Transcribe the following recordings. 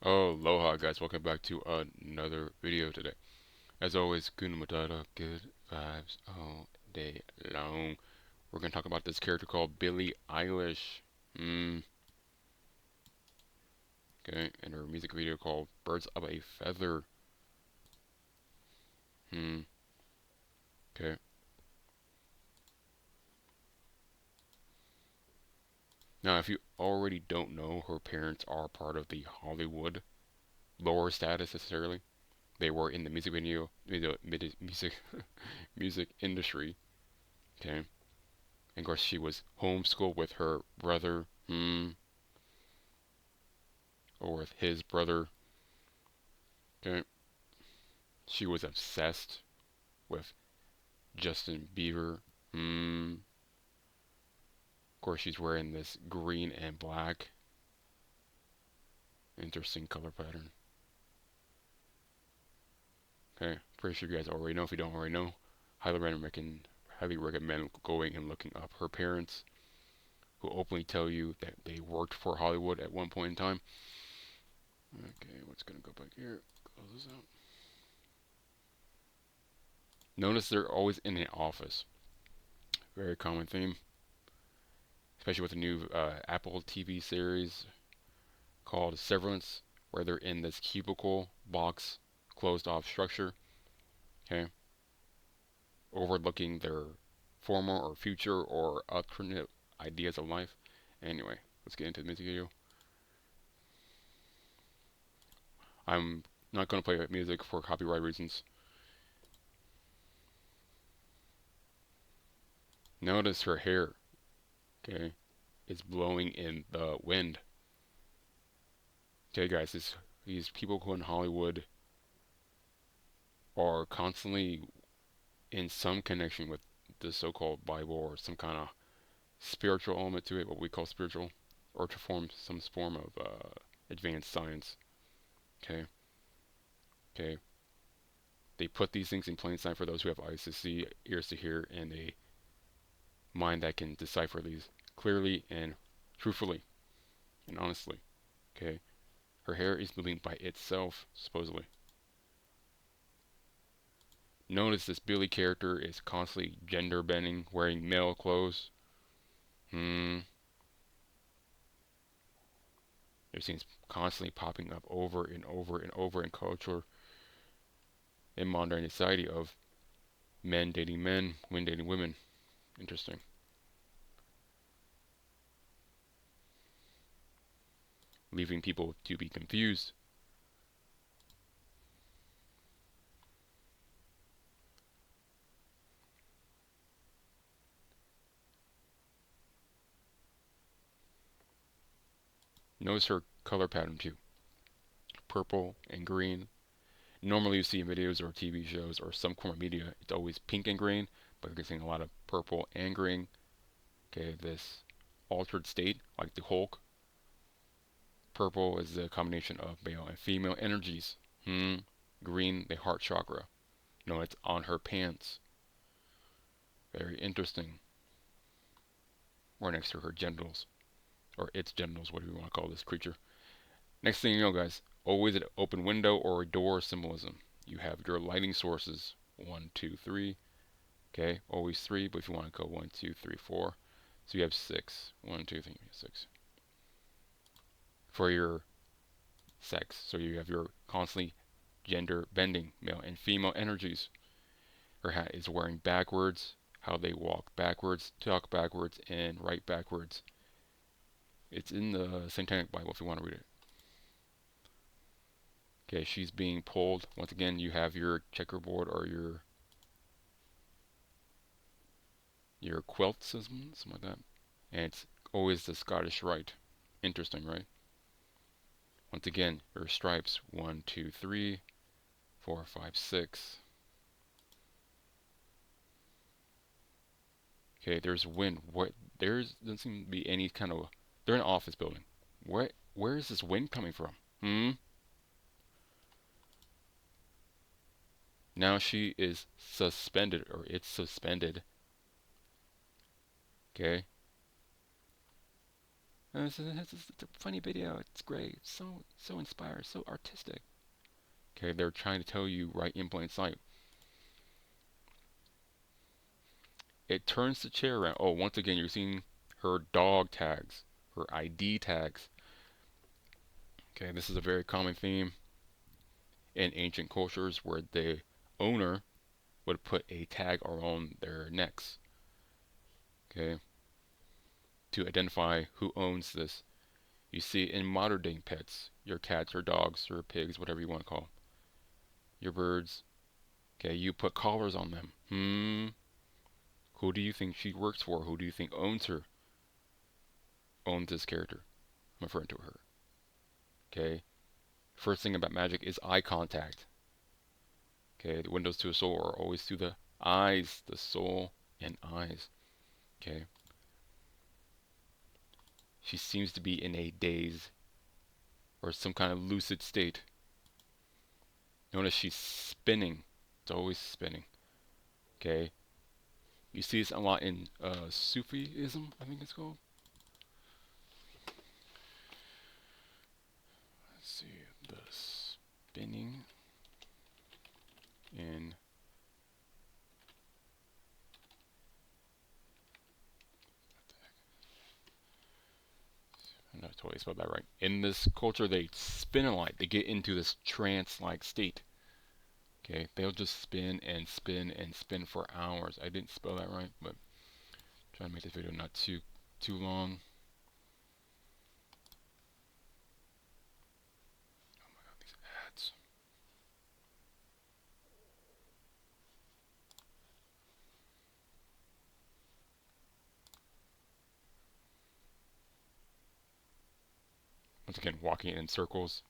Oh, aloha guys, welcome back to another video today. As always, Kuna Matata, good vibes all day long. We're gonna talk about this character called Billie Eilish. Hmm, okay, and her music video called Birds of a Feather. Hmm, okay. Now, if you already don't know, her parents are part of the Hollywood lower status necessarily. They were in the music video, music, music industry. Okay, and of course she was homeschooled with her brother. Or with his brother. Okay, she was obsessed with Justin Bieber. Of course, she's wearing this green and black. Interesting color pattern. Okay, pretty sure you guys already know. If you don't already know, highly recommend going and looking up her parents, who openly tell you that they worked for Hollywood at one point in time. Okay, what's gonna go back here? Close this out. Notice they're always in an office. Very common theme, especially with the new Apple TV series called Severance, where they're in this cubicle box, closed off structure, okay, overlooking their former or future or alternate ideas of life. Anyway, let's get into the music video. I'm not going to play music for copyright reasons. Notice her hair, okay, is blowing in the wind. Okay, guys, these people who in Hollywood are constantly in some connection with the so-called Bible or some kind of spiritual element to it, what we call spiritual, or to form some form of advanced science. Okay, okay. They put these things in plain sight for those who have eyes to see, ears to hear, and a mind that can decipher these clearly and truthfully and honestly. Okay, her hair is moving by itself, supposedly. Notice this Billy character is constantly gender bending, wearing male clothes. Hmm. There's things constantly popping up over and over and over in culture in modern society of men dating men, women dating women. Interesting. Leaving people to be confused. Notice her color pattern too. Purple and green. Normally you see in videos or TV shows or some form of media, it's always pink and green, but you're getting a lot of purple and green. Okay, this altered state, like the Hulk. Purple is the combination of male and female energies. Green, the heart chakra. No, it's on her pants. Very interesting. Or next to her genitals. Or its genitals, whatever you want to call this creature. Next thing you know, guys, always an open window or a door symbolism. You have your lighting sources. One, two, three. Okay, always three, but if you want to go one, two, three, four. So you have six. One, two, three, six. For your sex. So you have your constantly gender bending, male and female energies. Her hat is wearing backwards, how they walk backwards, talk backwards, and write backwards. It's in the Satanic Bible if you want to read it. Okay, she's being pulled. Once again, you have your checkerboard or your quilt system, something like that. And it's always the Scottish Rite. Interesting, right? Once again, your stripes. One, two, three, four, five, six. Okay, there's wind. What? Doesn't seem to be any kind of. They're in an office building. Where is this wind coming from? Now she is suspended, or it's suspended. Okay. It's a funny video. It's great. So inspired. So artistic. Okay, they're trying to tell you right in plain sight. It turns the chair around. Oh, once again, you're seeing her dog tags, her ID tags. Okay, this is a very common theme in ancient cultures where the owner would put a tag around their necks. Okay, to identify who owns this. You see it in modern day pets, your cats or dogs or pigs, whatever you want to call them. Your birds. Okay, you put collars on them. Who do you think she works for? Who do you think owns her? Owns this character. I'm referring to her. Okay. First thing about magic is eye contact. Okay, the windows to a soul are always through the eyes, the soul and eyes. Okay. She seems to be in a daze or some kind of lucid state. Notice she's spinning. It's always spinning. Okay. You see this a lot in Sufism, I think it's called. Let's see, the spinning in I'm not totally spelled that right. In this culture, they spin a lot. They get into this trance-like state. Okay, they'll just spin and spin and spin for hours. I didn't spell that right, but trying to make this video not too long. Oh my god, these ads. Once again, walking in circles.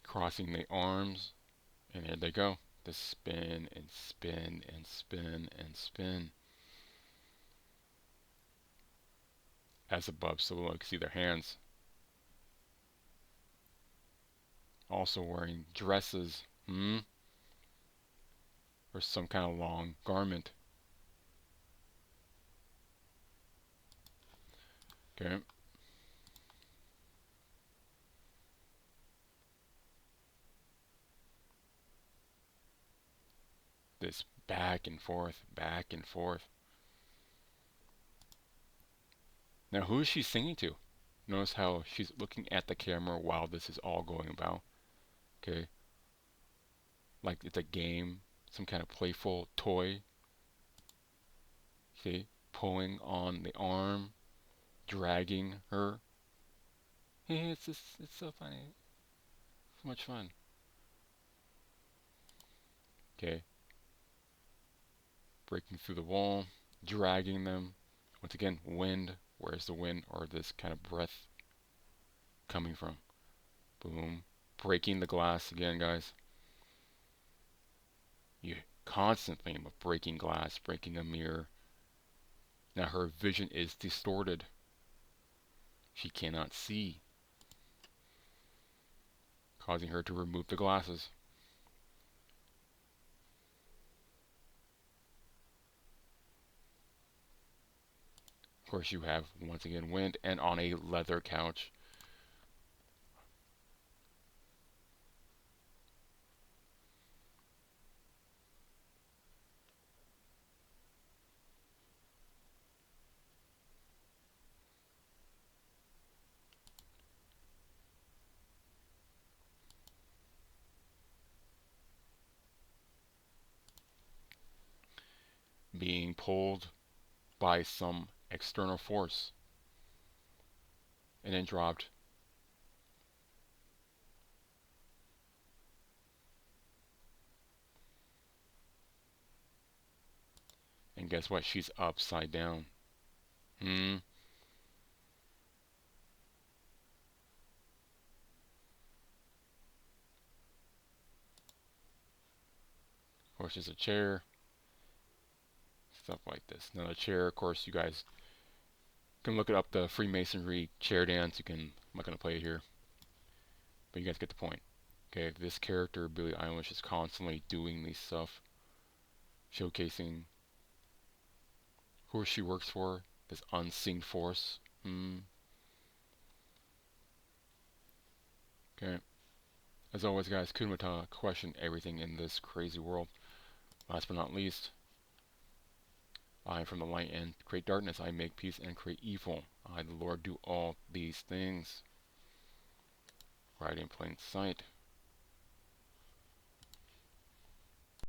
Crossing the arms, and there they go. The spin and spin and spin and spin. As above, so below. You can see their hands. Also wearing dresses, or some kind of long garment. Okay. This back and forth, back and forth. Now, who is she singing to? Notice how she's looking at the camera while this is all going about. Okay. Like it's a game, some kind of playful toy. See? Pulling on the arm, dragging her. Hey, it's so funny. So much fun. Okay. Breaking through the wall, dragging them. Once again, wind. Where's the wind or this kind of breath coming from? Boom. Breaking the glass again, guys. You constant theme of breaking glass, breaking a mirror. Now her vision is distorted. She cannot see, causing her to remove the glasses. Of course, you have once again wind and on a leather couch. Being pulled by some external force and then dropped. And guess what? She's upside down. Of course, there's a chair. Stuff like this. Now the chair, of course, you guys can look it up, the Freemasonry chair dance. You can, I'm not going to play it here, but you guys get the point. Okay, this character, Billie Eilish, is constantly doing this stuff, showcasing Who she works for, this unseen force. Okay. As always, guys, Kunmata, question everything in this crazy world. Last but not least, I am from the light and create darkness. I make peace and create evil. I, the Lord, do all these things. Right in plain sight.